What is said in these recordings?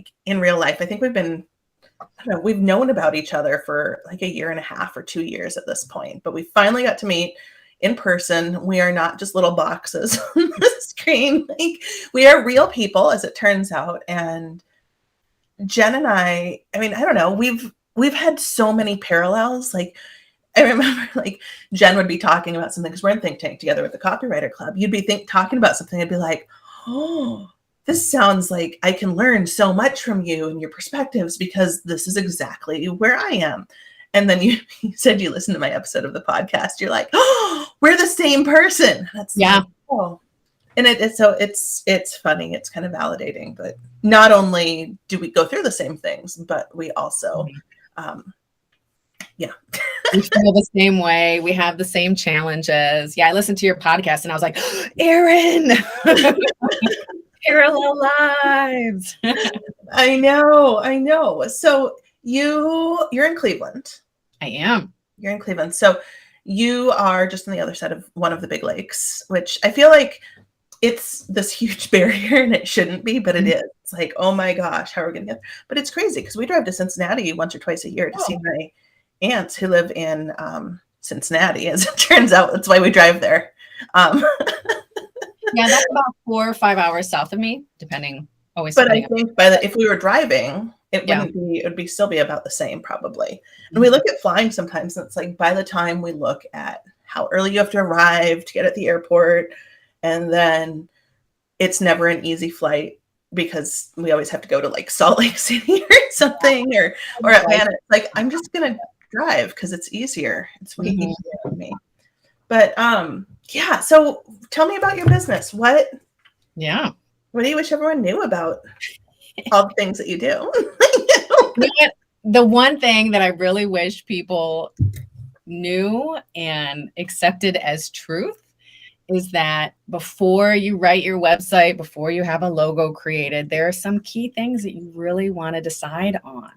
like in real life. I think I don't know, we've known about each other for like a year and a half or 2 years at this point, but we finally got to meet in person. We are not just little boxes on the screen. Like we are real people, as it turns out. And Jenn and I mean, I don't know, we've had so many parallels. Like I remember like Jenn would be talking about something because we're in Think Tank together with the Copywriter Club. You'd be talking about something. I'd be like, oh, this sounds like I can learn so much from you and your perspectives because this is exactly where I am. And then you said you listened to my episode of the podcast. You're like, oh, we're the same person. That's yeah. Like, oh. And it's funny. It's kind of validating. But not only do we go through the same things, but we also, yeah. We feel the same way. We have the same challenges. Yeah, I listened to your podcast and I was like, Erin, parallel lives. I know. So you're in Cleveland. I am. You're in Cleveland. So you are just on the other side of one of the big lakes, which I feel like it's this huge barrier and it shouldn't be, but it is. It's like, oh my gosh, how are we going to get there? But it's crazy because we drive to Cincinnati once or twice a year to see my aunts who live in Cincinnati. As it turns out, that's why we drive there. Yeah, that's about 4 or 5 hours south of me, depending. But I think if we were driving, it would still be about the same probably. And we look at flying sometimes, and it's like by the time we look at how early you have to arrive to get at the airport, and then it's never an easy flight because we always have to go to like Salt Lake City or something or Atlanta. Like I'm just gonna drive because it's easier. It's way easier for me. But yeah. So tell me about your business. What do you wish everyone knew about all the things that you do? The one thing that I really wish people knew and accepted as truth is that before you write your website, before you have a logo created, there are some key things that you really want to decide on.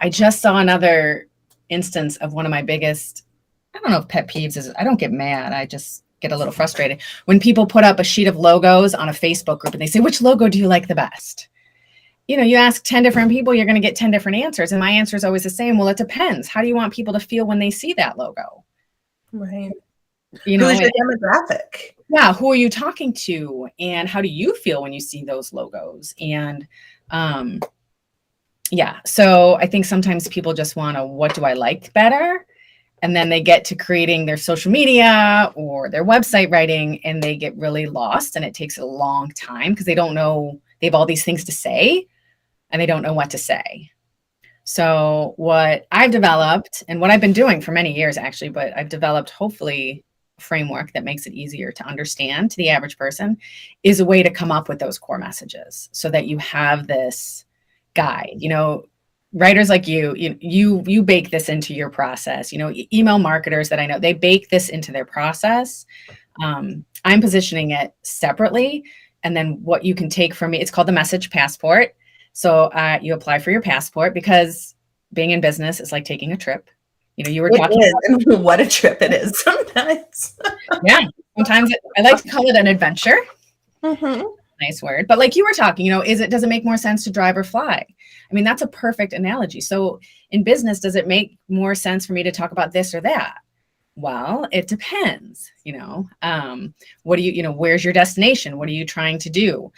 I just saw another instance of one of my biggest, I don't know if pet peeves is, I don't get mad. I just get a little frustrated when people put up a sheet of logos on a Facebook group and they say, which logo do you like the best? You know, you ask 10 different people, you're going to get 10 different answers. And my answer is always the same. Well, it depends. How do you want people to feel when they see that logo? Right. You know, who's your demographic? Yeah. Who are you talking to? And how do you feel when you see those logos? And yeah, so I think sometimes people just want to, what do I like better? And then they get to creating their social media or their website writing and they get really lost and it takes a long time because they don't know, they have all these things to say and they don't know what to say. So what I've developed and what I've been doing for many years actually, but I've developed hopefully a framework that makes it easier to understand to the average person is a way to come up with those core messages so that you have this guide. You know, writers like you bake this into your process. You know, email marketers that I know, they bake this into their process. I'm positioning it separately. And then what you can take from me, it's called the message passport. So you apply for your passport because being in business is like taking a trip. You know, you were talking about what a trip it is sometimes. Yeah, sometimes I like to call it an adventure. Mm-hmm. Nice word. But like you were talking, you know, does it make more sense to drive or fly? I mean, that's a perfect analogy. So in business, does it make more sense for me to talk about this or that? Well, it depends, you know, what do you know, where's your destination? What are you trying to do?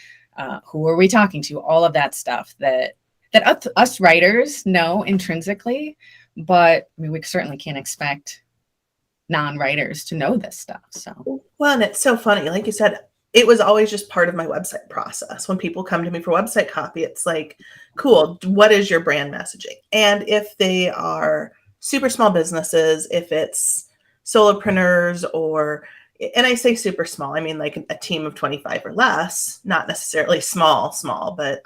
Who are we talking to? All of that stuff that us writers know intrinsically, but I mean, we certainly can't expect non-writers to know this stuff. So, well, and it's so funny. Like you said, it was always just part of my website process. When people come to me for website copy, it's like, cool, what is your brand messaging? And if they are super small businesses, if it's solopreneurs and I say super small, I mean like a team of 25 or less, not necessarily small, but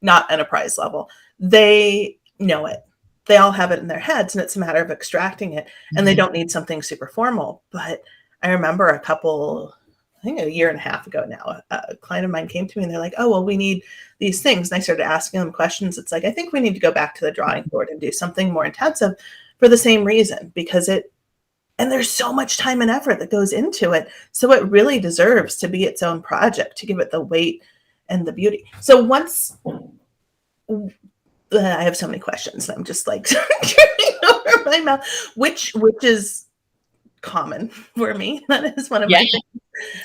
not enterprise level, they know it. They all have it in their heads and it's a matter of extracting it and they don't need something super formal. But I remember I think a year and a half ago now, a client of mine came to me and they're like, oh, well, we need these things. And I started asking them questions. It's like, I think we need to go back to the drawing board and do something more intensive for the same reason, because and there's so much time and effort that goes into it. So it really deserves to be its own project, to give it the weight and the beauty. So once I have so many questions, and I'm just like turning over my mouth. Which is common for me. That is one of my things.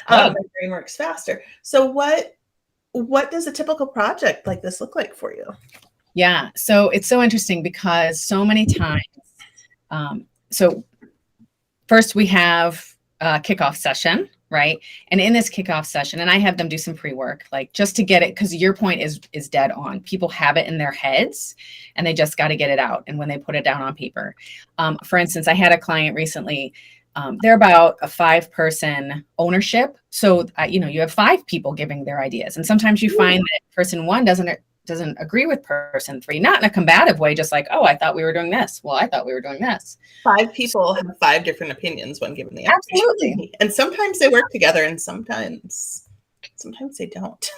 My brain works faster. So what does a typical project like this look like for you? Yeah. So it's so interesting because so many times, so first we have a kickoff session, right? And in this kickoff session, and I have them do some pre-work, like just to get it, because your point is dead on. People have it in their heads and they just got to get it out. And when they put it down on paper, for instance, I had a client recently, they're about a 5-person ownership. So, you have 5 people giving their ideas. And sometimes you find that person 1 doesn't agree with person 3, not in a combative way, just like, oh, I thought we were doing this. Well, I thought we were doing this. 5 people have 5 different opinions when given the Absolutely. opportunity. And sometimes they work together and sometimes they don't.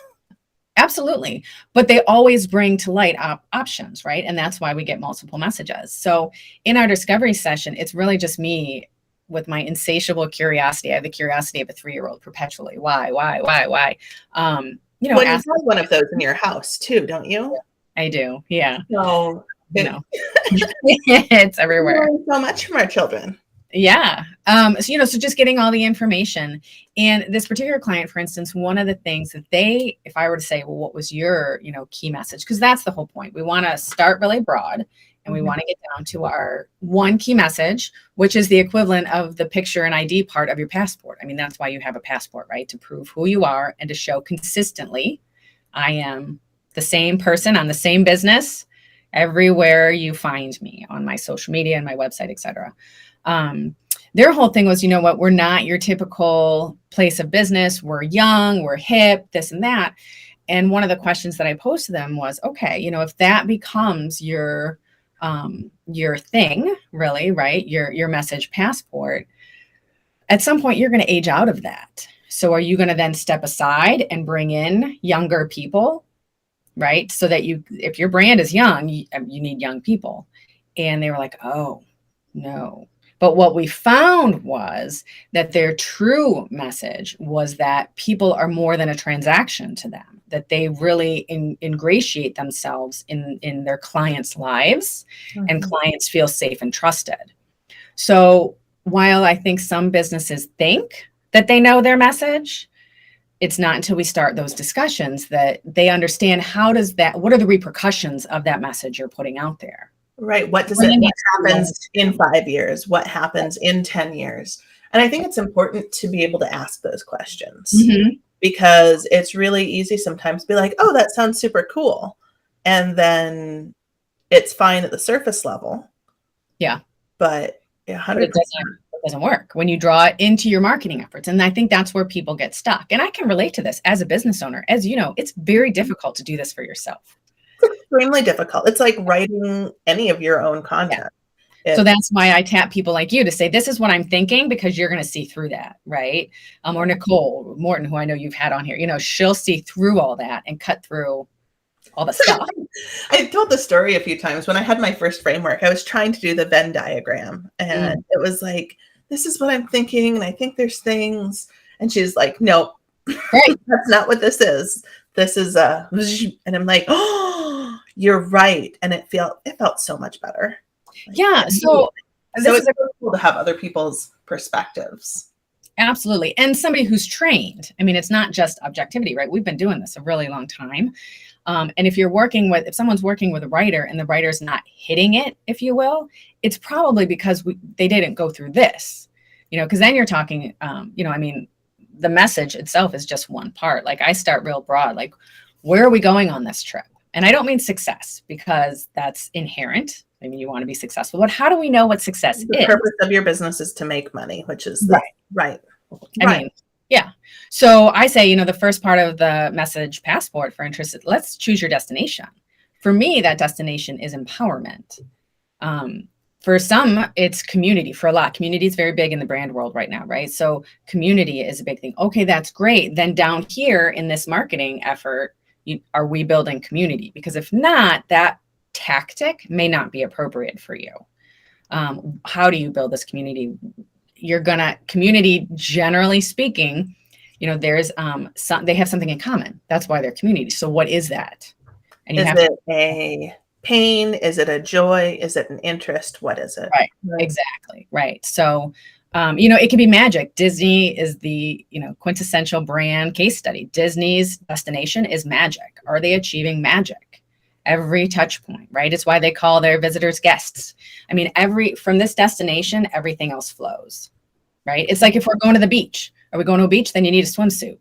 Absolutely. But they always bring to light options, right? And that's why we get multiple messages. So in our discovery session, it's really just me with my insatiable curiosity. I have the curiosity of a 3-year-old perpetually. Why? Well, you have one of those in your house too, don't you? I do. Yeah. So, it's everywhere. We learn so much from our children. Yeah. So just getting all the information. And this particular client, for instance, one of the things that if I were to say, well, what was your, key message? Because that's the whole point. We want to start really broad and we want to get down to our one key message, which is the equivalent of the picture and ID part of your passport. I mean, that's why you have a passport, right? To prove who you are and to show consistently, I am the same person on the same business everywhere you find me on my social media and my website, etc. Their whole thing was, we're not your typical place of business. We're young, we're hip, this and that. And one of the questions that I posed to them was, okay, if that becomes your thing, really, right? Your message passport, at some point you're going to age out of that. So are you going to then step aside and bring in younger people, right? So that if your brand is young, you need young people. And they were like, oh, no. But what we found was that their true message was that people are more than a transaction to them, that they really ingratiate themselves in their clients' lives, and clients feel safe and trusted. So while I think some businesses think that they know their message, it's not until we start those discussions that they understand what are the repercussions of that message you're putting out there. Right. What happens in 5 years? What happens in 10 years? And I think it's important to be able to ask those questions because it's really easy sometimes to be like, oh, that sounds super cool. And then it's fine at the surface level. Yeah. But 100%. It doesn't work when you draw it into your marketing efforts. And I think that's where people get stuck. And I can relate to this as a business owner. As you know, it's very difficult to do this for yourself. Extremely difficult. It's like writing any of your own content. So that's why I tap people like you to say, this is what I'm thinking, because you're going to see through that, right? Or Nicole Morton, who I know you've had on here, she'll see through all that and cut through all the stuff. I told the story a few times. When I had my first framework, I was trying to do the Venn diagram, and it was like, this is what I'm thinking, and I think there's things. And she's like, nope, right. That's not what this is. This is and I'm like, oh, you're right. And it felt so much better. Yeah. So it's cool to have other people's perspectives. Absolutely. And somebody who's trained. I mean, it's not just objectivity, right? We've been doing this a really long time. And if someone's working with a writer and the writer's not hitting it, if you will, it's probably because they didn't go through this, because then you're talking, the message itself is just one part. Like I start real broad, like, where are we going on this trip? And I don't mean success because that's inherent. I mean, you want to be successful, but how do we know what success is? The purpose of your business is to make money, which is right. I mean, yeah. So I say, the first part of the message passport for interest, let's choose your destination. For me, that destination is empowerment. For some, it's community. For a lot, community is very big in the brand world right now, right? So community is a big thing. Okay, that's great. Then down here in this marketing effort, are we building community? Because if not, that tactic may not be appropriate for you. How do you build this community? Community, generally speaking, there's they have something in common. That's why they're community. So what is that? And you Is have it a pain? Is it a joy? Is it an interest? What is it? right, exactly, right. So it can be magic. Disney is the quintessential brand case study. Disney's destination is magic. Are they achieving magic? Every touch point, right? It's why they call their visitors guests. I mean, from this destination, everything else flows, right? It's like if we're going to the beach. Are we going to a beach? Then you need a swimsuit.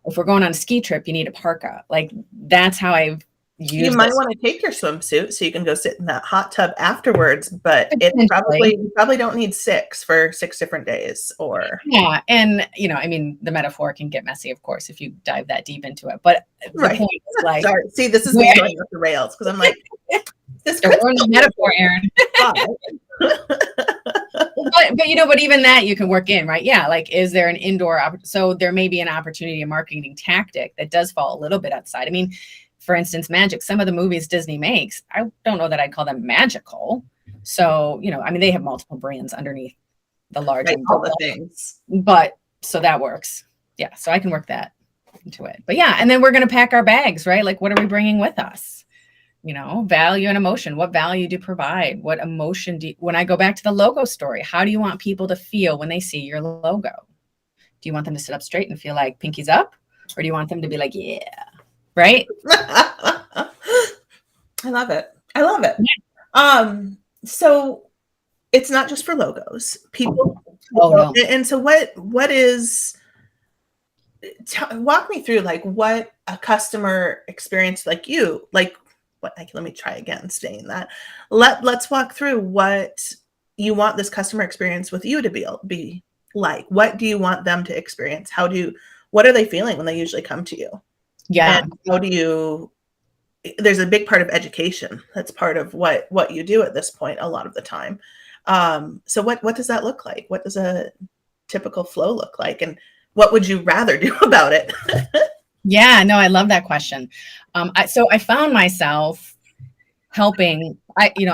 If we're going on a ski trip, you need a parka. Like that's how I've used You might want to take your swimsuit so you can go sit in that hot tub afterwards, but you probably don't need 6 for 6 different days yeah. And I mean, the metaphor can get messy, of course, if you dive that deep into it. But the point is like, sorry, see, this is me going off the rails because I'm like, this don't ruin the metaphor, Erin. But even that you can work in, right? Yeah. Like, is there an indoor? So there may be an opportunity, a marketing tactic that does fall a little bit outside. I mean, for instance, magic, some of the movies Disney makes, I don't know that I'd call them magical. So, I mean, they have multiple brands underneath the large umbrella, things. But so that works. Yeah. So I can work that into it. But yeah. And then we're going to pack our bags, right? Like, what are we bringing with us? Value and emotion. What value do you provide? What emotion when I go back to the logo story, how do you want people to feel when they see your logo? Do you want them to sit up straight and feel like pinkies up? Or do you want them to be like, yeah, right? I love it. So it's not just for logos. People. No. And so what is, walk me through like what a customer experience like you, like, let me try again saying that. Let's walk through what you want this customer experience with you to be like. What do you want them to experience? What are they feeling when they usually come to you? Yeah. And there's a big part of education. That's part of what you do at this point a lot of the time. So what does that look like? What does a typical flow look like? And what would you rather do about it? Yeah, no, I love that question. So I found myself helping,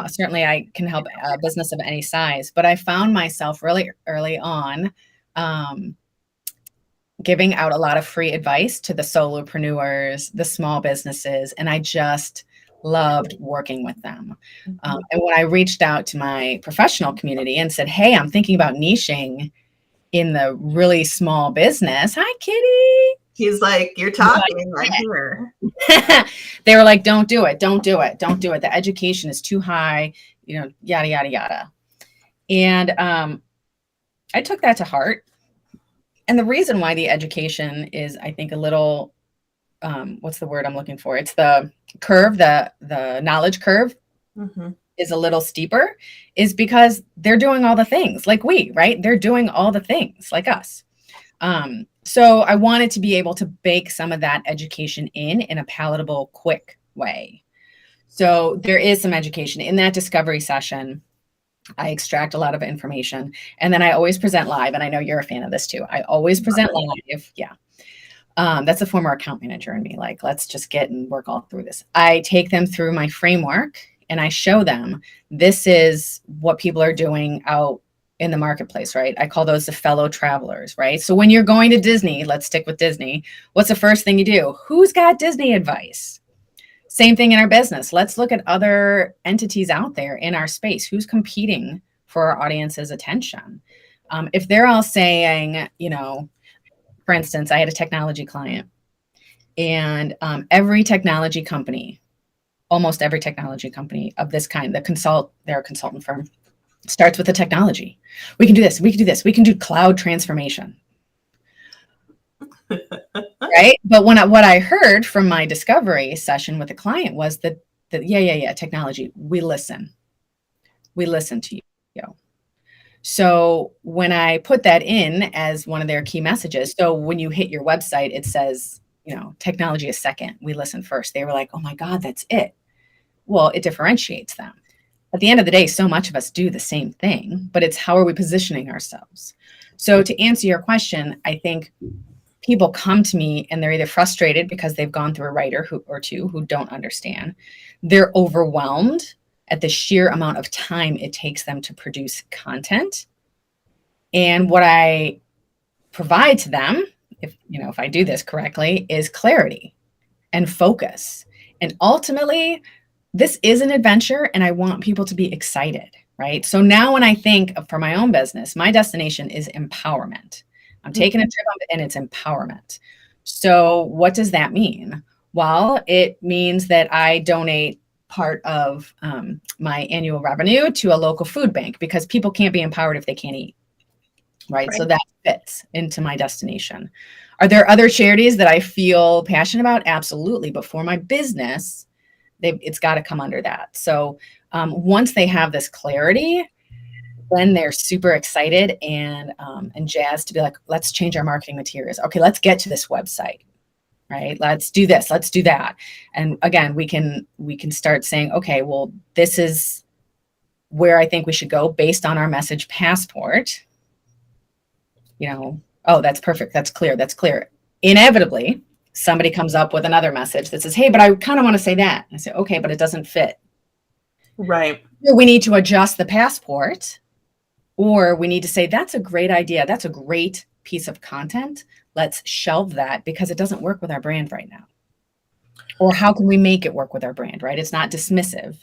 certainly I can help a business of any size, but I found myself really early on giving out a lot of free advice to the solopreneurs, the small businesses, and I just loved working with them. And when I reached out to my professional community and said, hey, I'm thinking about niching in the really small business. Hi, Kitty. He's like, you're talking right here. They were like, don't do it. Don't do it. Don't do it. The education is too high, yada, yada, yada. And I took that to heart. And the reason why the education is, I think, a little, what's the word I'm looking for? It's the curve, the knowledge curve is a little steeper, is because they're doing all the things like right? They're doing all the things like us. So I wanted to be able to bake some of that education in a palatable, quick way. So there is some education in that discovery session. I extract a lot of information, and then I always present live. And I know you're a fan of this too. I always present live. Yeah. That's a former account manager in me. Like, let's just get and work all through this. I take them through my framework and I show them this is what people are doing out in the marketplace, right? I call those the fellow travelers, right? So when you're going to Disney, let's stick with Disney. What's the first thing you do? Who's got Disney advice? Same thing in our business. Let's look at other entities out there in our space. Who's competing for our audience's attention? If they're all saying, for instance, I had a technology client, and every technology company, almost every technology company of this kind, they're a consultant firm, starts with the technology. We can do this. We can do this. We can do cloud transformation. Right. But what I heard from my discovery session with the client was that technology, we listen to you. So when I put that in as one of their key messages, so when you hit your website, it says, technology is second. We listen first. They were like, oh my God, that's it. Well, it differentiates them. At the end of the day, so much of us do the same thing, but it's how are we positioning ourselves? So to answer your question, I think people come to me and they're either frustrated because they've gone through a writer or two who don't understand. They're overwhelmed at the sheer amount of time it takes them to produce content. And what I provide to them, if I do this correctly, is clarity and focus. And ultimately, this is an adventure and I want people to be excited, right? So now when I think for my own business, my destination is empowerment. I'm taking a trip and it's empowerment. So what does that mean? Well, it means that I donate part of my annual revenue to a local food bank, because people can't be empowered if they can't eat, right? So that fits into my destination. Are there other charities that I feel passionate about? Absolutely. But for my business, it's got to come under that. So once they have this clarity, then they're super excited and jazzed to be like, let's change our marketing materials. Okay, let's get to this website, right? Let's do this, let's do that. And again, we can start saying, okay, well, this is where I think we should go based on our message passport. Oh, that's perfect. That's clear. That's clear. Inevitably, somebody comes up with another message that says, hey, but I kind of want to say that. I say, okay, but it doesn't fit. Right. We need to adjust the passport, or we need to say, that's a great idea. That's a great piece of content. Let's shelve that because it doesn't work with our brand right now. Or how can we make it work with our brand, right? It's not dismissive.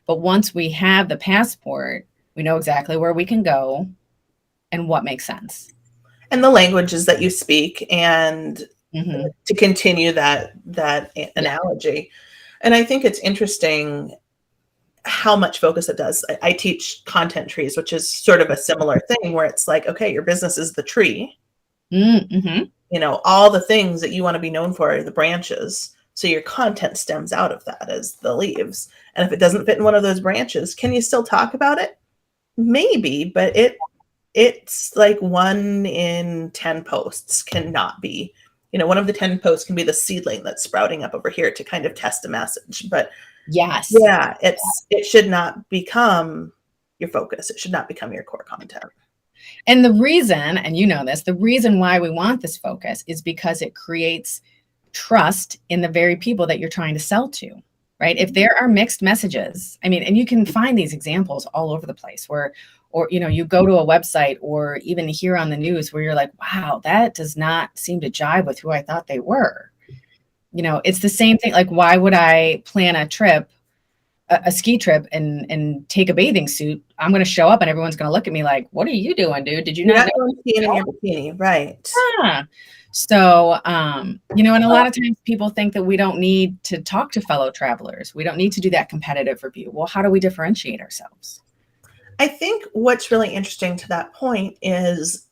But once we have the passport, we know exactly where we can go and what makes sense. And the languages that you speak, and to continue that analogy. And I think it's interesting how much focus it does. I teach content trees, which is sort of a similar thing where it's like, okay, your business is the tree. All the things that you want to be known for are the branches. So your content stems out of that as the leaves. And if it doesn't fit in one of those branches, can you still talk about it? Maybe, but it's like 1 in 10 posts cannot be, one of the 10 posts can be the seedling that's sprouting up over here to kind of test a message. But yes, yeah, it should not become your focus. It should not become your core content. And the reason, and the reason why we want this focus is because it creates trust in the very people that you're trying to sell to, right? If there are mixed messages, and you can find these examples all over the place where, or, you go to a website or even hear on the news where you're like, wow, that does not seem to jive with who I thought they were. It's the same thing. Like, why would I plan a trip, a ski trip and take a bathing suit? I'm going to show up and everyone's going to look at me like, what are you doing, dude? Did you not know? Skiing in your bikini, right? Yeah. So, and a lot of times people think that we don't need to talk to fellow travelers. We don't need to do that competitive review. Well, how do we differentiate ourselves? I think what's really interesting to that point is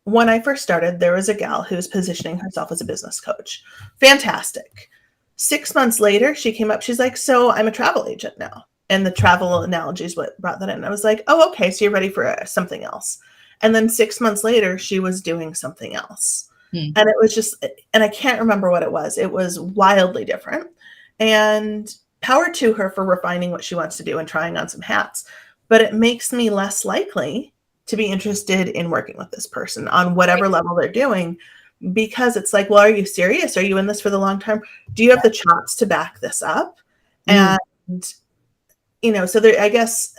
when I first started, there was a gal who was positioning herself as a business coach. Fantastic. 6 months later, she came up. She's like, so I'm a travel agent now. And the travel analogy is what brought that in. I was like, oh, okay. So you're ready for something else. And then 6 months later, she was doing something else. And it was just, and I can't remember what it was. It was wildly different. And power to her for refining what she wants to do and trying on some hats. But it makes me less likely to be interested in working with this person on whatever level they're doing, because it's like, well, are you serious? Are you in this for the long term? Do you have the chops to back this up? And, so there, I guess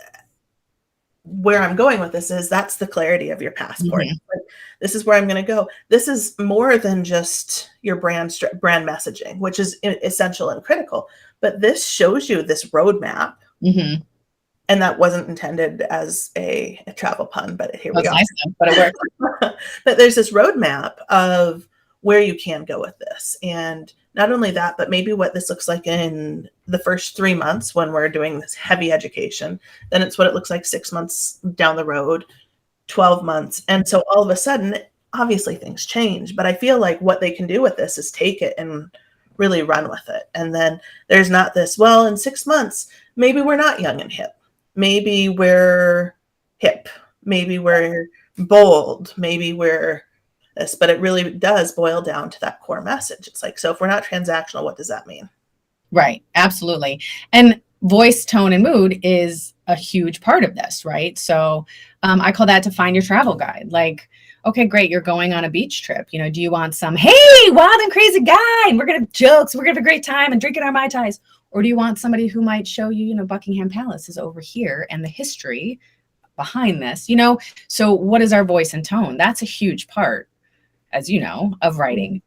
where I'm going with this is that's the clarity of your passport. Like, this is where I'm going to go. This is more than just your brand messaging, which is essential and critical, but this shows you this roadmap. And that wasn't intended as a travel pun, but here we are. Nice, but it worked. But there's this roadmap of where you can go with this. And not only that, but maybe what this looks like in the first 3 months when we're doing this heavy education. Then it's what it looks like 6 months down the road, 12 months. And so all of a sudden, obviously things change. But I feel like what they can do with this is take it and really run with it. And then there's not this, well, in 6 months, maybe we're not young and hip. Maybe we're hip. Maybe we're bold. Maybe we're this. But it really does boil down to that core message. It's like, so if we're not transactional, what does that mean? Right. Absolutely. And voice, tone, and mood is a huge part of this, right? So I call that define your travel guide. Like, okay, great. You're going on a beach trip. Do you want some, hey, wild and crazy guy, and we're going to have jokes. We're going to have a great time and drinking our Mai Tais. Or do you want somebody who might show you, Buckingham Palace is over here and the history behind this, So what is our voice and tone? That's a huge part as you know, of writing.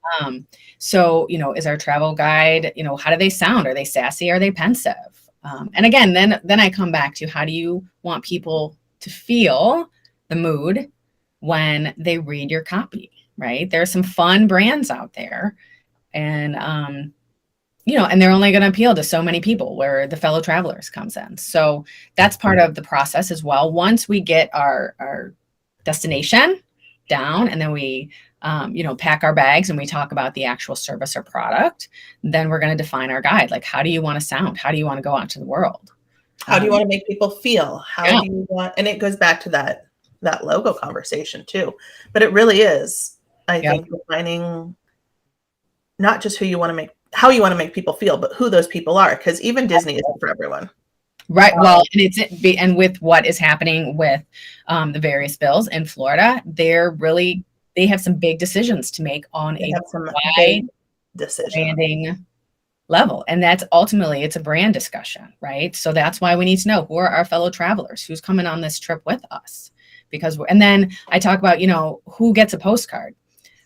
So, you know, is our travel guide, you know, how do they sound? Are they sassy? Are they pensive? And again, then I come back to how do you want people to feel the mood when they read your copy, right? There are some fun brands out there, and you know, and they're only going to appeal to so many people, where the fellow travelers comes in. So that's part of the process as well. Once we get our destination down, and then we you know, pack our bags and we talk about the actual service or product, then we're going to define our guide. Like, how do you want to sound? How do you want to go out to the world? How do you want to make people feel? How Yeah. do you want, and it goes back to that logo conversation too. But it really is, I Yeah. think, defining not just who you want to make, how you want to make people feel, but who those people are. Because even Disney isn't for everyone. Right. Well, and with what is happening with the various bills in Florida, they have some big decisions to make on They a have some wide big decisions. branding level. And that's ultimately, it's a brand discussion, right? So that's why we need to know who are our fellow travelers, who's coming on this trip with us. Because and then I talk about, you know, who gets a postcard.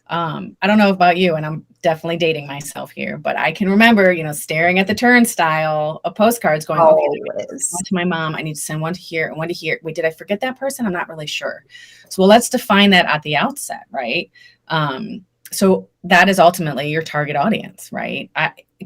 I don't know about you, and I'm definitely dating myself here, but I can remember, you know, staring at the turnstile of postcards going, okay, one to my mom, I need to send one to here and one to here. Wait, did I forget that person? I'm not really sure. So, well, let's define that at the outset, right? So that is ultimately your target audience, right?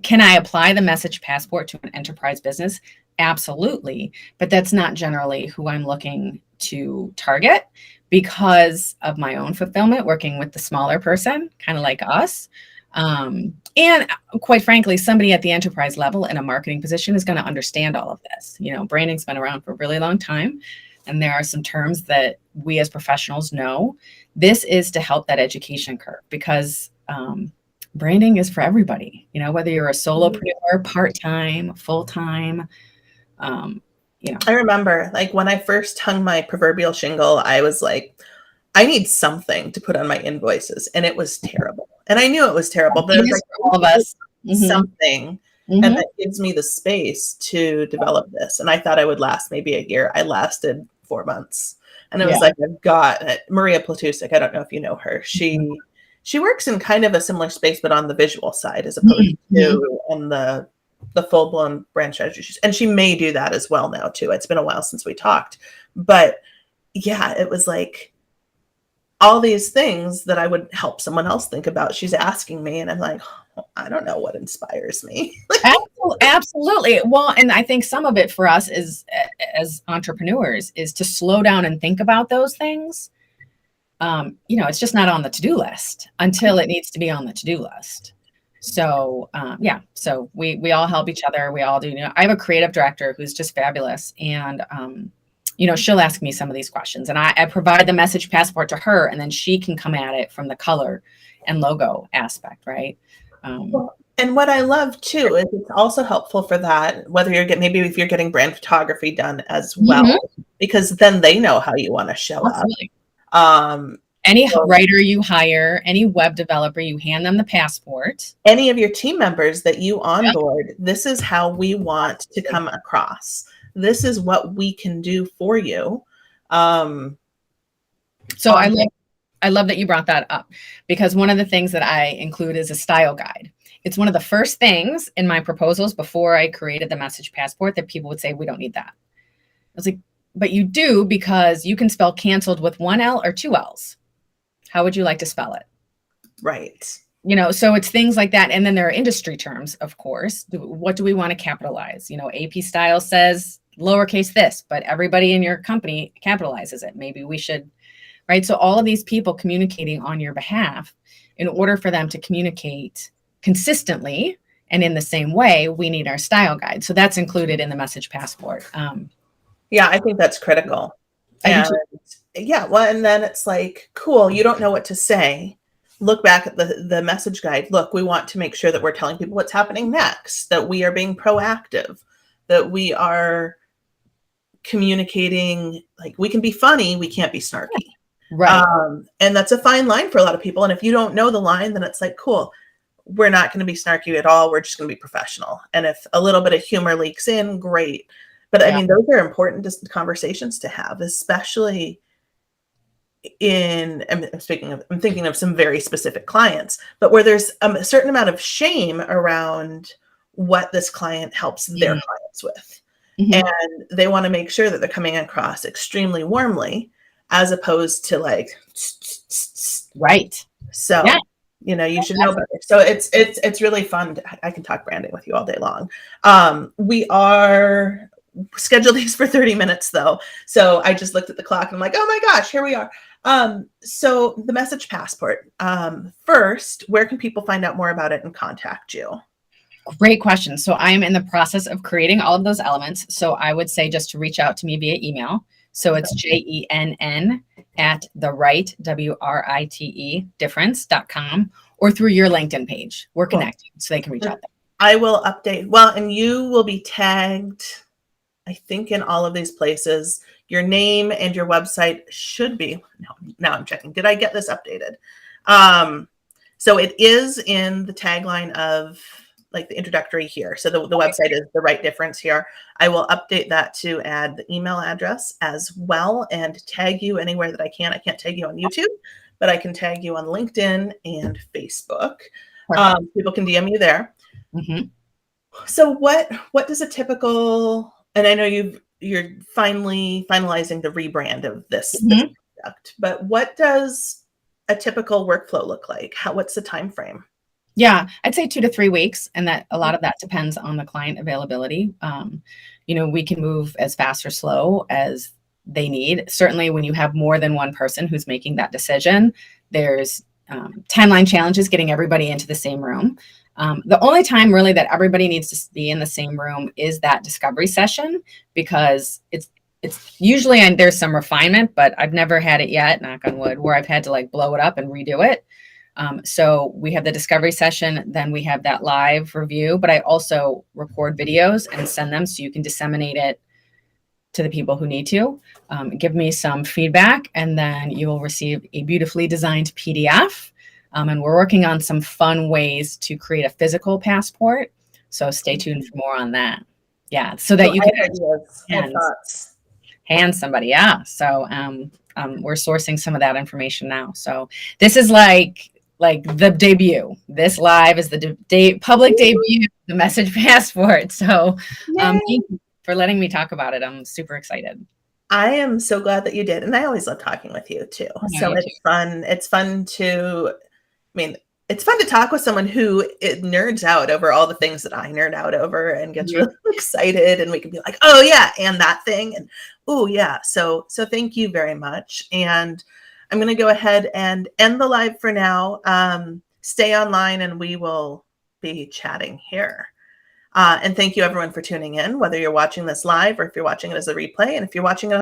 Can I apply the message passport to an enterprise business? Absolutely. But that's not generally who I'm looking to target, because of my own fulfillment, working with the smaller person, kind of like us. And quite frankly, somebody at the enterprise level in a marketing position is going to understand all of this. You know, branding's been around for a really long time, and there are some terms that we as professionals know. This is to help that education curve, because branding is for everybody, you know, whether you're a solopreneur, part-time, full-time, you know. I remember, like, when I first hung my proverbial shingle, I was like, I need something to put on my invoices, and it was terrible. And I knew it was terrible, but it was like, for all of us. something, and that gives me the space to develop this. And I thought I would last maybe a year. I lasted 4 months, and it was like, I've got it. Maria Platusik. I don't know if you know her. She works in kind of a similar space, but on the visual side, as opposed to on the full-blown brand strategy. And she may do that as well now too. It's been a while since we talked, but yeah, it was like all these things that I would help someone else think about. She's asking me, and I'm like, oh, I don't know what inspires me. Absolutely. Well, and I think some of it for us is, as entrepreneurs, is to slow down and think about those things. You know, it's just not on the to-do list until it needs to be on the to-do list. So yeah, so we all help each other. We all do. You know, I have a creative director who's just fabulous, and you know, she'll ask me some of these questions, and I provide the message passport to her, and then she can come at it from the color and logo aspect, right? And what I love too is it's also helpful for that, whether you're getting, maybe if you're getting brand photography done as well, because then they know how you want to show up. Any writer you hire, any web developer, you hand them the passport. Any of your team members that you onboard, this is how we want to come across. This is what we can do for you. So I love that you brought that up, because one of the things that I include is a style guide. It's one of the first things in my proposals before I created the message passport that people would say, we don't need that. I was like, but you do, because you can spell canceled with 1 L or 2 L's. How would you like to spell it? Right. You know, so it's things like that. And then there are industry terms, of course. What do we want to capitalize? You know, AP Style says lowercase this, but everybody in your company capitalizes it. Maybe we should, right? So all of these people communicating on your behalf, in order for them to communicate consistently and in the same way, we need our style guide. So that's included in the message passport. Yeah, I think that's critical. And yeah, well, and then it's like, cool, you don't know what to say. Look back at the message guide. Look, we want to make sure that we're telling people what's happening next, that we are being proactive, that we are communicating. Like, we can be funny, we can't be snarky. Right. And that's a fine line for a lot of people. And if you don't know the line, then it's like, cool, we're not going to be snarky at all. We're just going to be professional. And if a little bit of humor leaks in, great. But I mean, those are important conversations to have, especially, I'm thinking of some very specific clients, but where there's a certain amount of shame around what this client helps their clients with. Mm-hmm. And they want to make sure that they're coming across extremely warmly as opposed to like, right. so, Yeah. you should know better. So it's really fun. I can talk branding with you all day long. We are scheduled these for 30 minutes though. So I just looked at the clock and I'm like, oh my gosh, here we are. So the message passport, first, where can people find out more about it and contact you? Great question. So I'm in the process of creating all of those elements. So I would say just to reach out to me via email. So it's JENN at the right, WRITE difference.com, or through your LinkedIn page. We're connected, so they can reach out there. I will update. Well, and you will be tagged, I think, in all of these places. Your name and your website should be. Now I'm checking. Did I get this updated? So it is in the tagline of like the introductory here. So the website is The Right Difference here. I will update that to add the email address as well and tag you anywhere that I can. I can't tag you on YouTube, but I can tag you on LinkedIn and Facebook. People can DM you there. Mm-hmm. So what does a typical, and I know you're finally finalizing the rebrand of this product, but what does a typical workflow look like? What's the time frame? Yeah, I'd say 2 to 3 weeks, and that a lot of that depends on the client availability. We can move as fast or slow as they need. Certainly, when you have more than one person who's making that decision, there's timeline challenges getting everybody into the same room. The only time really that everybody needs to be in the same room is that discovery session, because it's usually, and there's some refinement, but I've never had it yet, knock on wood, where I've had to like blow it up and redo it. So we have the discovery session, then we have that live review, but I also record videos and send them so you can disseminate it to the people who need to. Give me some feedback, and then you will receive a beautifully designed PDF. And we're working on some fun ways to create a physical passport. So stay tuned for more on that. Yeah, so that you can hand somebody. Yeah. So we're sourcing some of that information now. So this is like the debut. This live is the public debut, the message passport. So thank you for letting me talk about it. I'm super excited. I am so glad that you did. And I always love talking with you too. So it's fun. It's fun to talk with someone who nerds out over all the things that I nerd out over and gets really excited, and we can be like, oh yeah, and that thing, and oh yeah. So thank you very much. And I'm going to go ahead and end the live for now. Stay online and we will be chatting here. And thank you everyone for tuning in, whether you're watching this live or if you're watching it as a replay. And if you're watching it